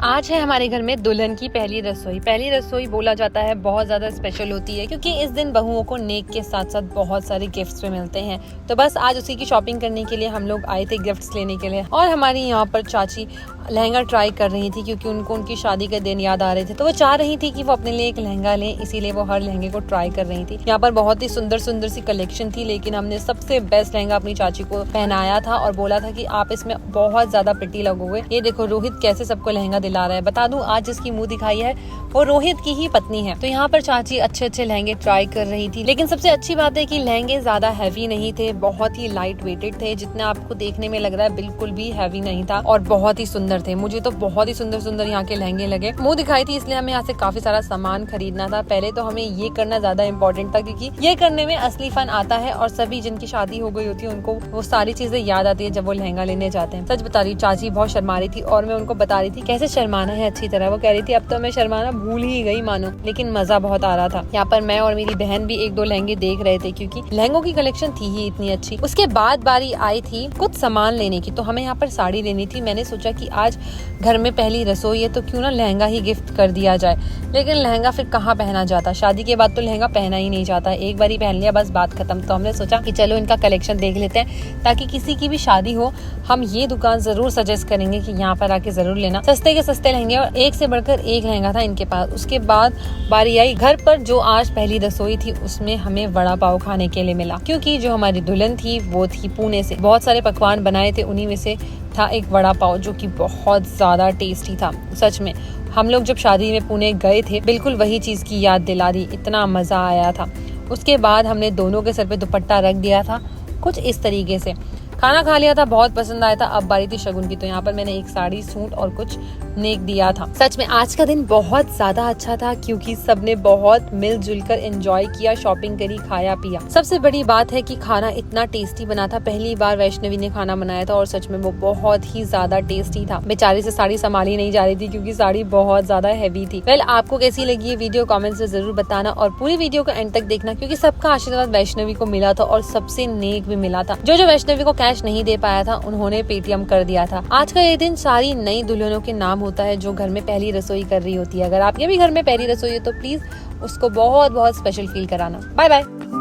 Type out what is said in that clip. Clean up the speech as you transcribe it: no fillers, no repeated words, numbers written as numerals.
आज है हमारे घर में दुल्हन की पहली रसोई। पहली रसोई बोला जाता है बहुत ज्यादा स्पेशल होती है क्योंकि इस दिन बहुओं को नेक के साथ साथ बहुत सारे गिफ्ट्स भी मिलते हैं। तो बस आज उसी की शॉपिंग करने के लिए हम लोग आए थे गिफ्ट्स लेने के लिए। और हमारी यहाँ पर चाची लहंगा ट्राई कर रही थी क्योंकि उनको उनकी शादी के दिन याद आ रहे थे, तो वो चाह रही थी कि वो अपने लिए एक लहंगा लें, इसीलिए वो हर लहंगे को ट्राई कर रही थी। यहाँ पर बहुत ही सुंदर सुंदर सी कलेक्शन थी, लेकिन हमने सबसे बेस्ट लहंगा अपनी चाची को पहनाया था और बोला था कि आप इसमें बहुत ज्यादा प्रिटी लगोगे। ये देखो रोहित कैसे सबको लहंगा दिला रहा है। बता दूं आज जिसकी मुंह दिखाई है वो रोहित की ही पत्नी है। तो यहाँ पर चाची अच्छे अच्छे लहंगे ट्राई कर रही थी, लेकिन सबसे अच्छी बात है कि लहंगे ज्यादा हैवी नहीं थे, बहुत ही लाइट वेटेड थे। जितना आपको देखने में लग रहा है बिल्कुल भी हैवी नहीं था और बहुत ही सुंदर थे। मुझे तो बहुत ही सुंदर सुंदर यहाँ के लहंगे लगे। मुंह दिखाई थी इसलिए हमें यहाँ से काफी सारा सामान खरीदना था। पहले तो हमें ये करना ज्यादा इम्पोर्टेंट था क्योंकि ये करने में असली फन आता है और सभी जिनकी शादी हो गई होती है उनको वो सारी चीजें याद आती है जब वो लहंगा लेने जाते हैं। सच बता रही चाची बहुत शर्मा रही थी और मैं उनको बता रही थी कैसे शर्माना है अच्छी तरह। वो कह रही थी अब तो मैं शर्माना भूल ही गई मानो, लेकिन मजा बहुत आ रहा था। यहाँ पर मैं और मेरी बहन भी एक दो लहंगे देख रहे थे क्योंकि लहंगों की कलेक्शन थी ही इतनी अच्छी। उसके बाद बारी आई थी कुछ सामान लेने की, तो हमें यहाँ पर साड़ी लेनी थी। मैंने सोचा कि आज घर में पहली रसोई है तो क्यों ना लहंगा ही गिफ्ट कर दिया जाए, लेकिन लहंगा फिर कहाँ पहना जाता। शादी के बाद तो लहंगा पहना ही नहीं जाता, एक बार ही पहन लिया बस बात खत्म। तो हमने सोचा कि चलो इनका कलेक्शन देख लेते हैं, ताकि किसी की भी शादी हो हम ये दुकान जरूर सजेस्ट करेंगे कि यहाँ पर आके जरूर लेना। सस्ते के सस्ते लहंगे और एक से बढ़कर एक लहंगा था इनके पास। उसके बाद बारी आई घर पर। जो आज पहली रसोई थी उसमें हमें वड़ा पाव खाने के लिए मिला, क्योंकि जो हमारी दुल्हन थी वो थी पुणे से। बहुत सारे पकवान बनाए थे, उन्हीं में से था एक वड़ा पाव जो कि बहुत ज्यादा टेस्टी था। सच में हम लोग जब शादी में पुणे गए थे बिल्कुल वही चीज की याद दिला दी, इतना मजा आया था। उसके बाद हमने दोनों के सर पे दुपट्टा रख दिया था कुछ इस तरीके से। खाना खा लिया था, बहुत पसंद आया था। अब बारी थी शगुन की, तो यहाँ पर मैंने एक साड़ी, सूट और कुछ नेक दिया था। सच में आज का दिन बहुत ज्यादा अच्छा था क्योंकि सबने बहुत मिलजुल कर एंजॉय किया, शॉपिंग करी, खाया पिया। सबसे बड़ी बात है कि खाना इतना टेस्टी बना था। पहली बार वैष्णवी ने खाना बनाया था और सच में वो बहुत ही ज्यादा टेस्टी था। बेचारी से साड़ी संभाली नहीं जा रही थी क्योंकि साड़ी बहुत ज्यादा हैवी थी। वेल, आपको कैसी लगी ये वीडियो कमेंट्स में जरूर बताना और पूरी वीडियो को एंड तक देखना क्योंकि सबका आशीर्वाद वैष्णवी को मिला था और सबसे नेक भी मिला था। जो वैष्णवी को कैश नहीं दे पाया था उन्होंने पेटीएम कर दिया था। आज का ये दिन सारी नई दुल्हनों के नाम होता है जो घर में पहली रसोई कर रही होती है। अगर आपके भी घर में पहली रसोई है तो प्लीज उसको बहुत बहुत स्पेशल फील कराना। Bye bye.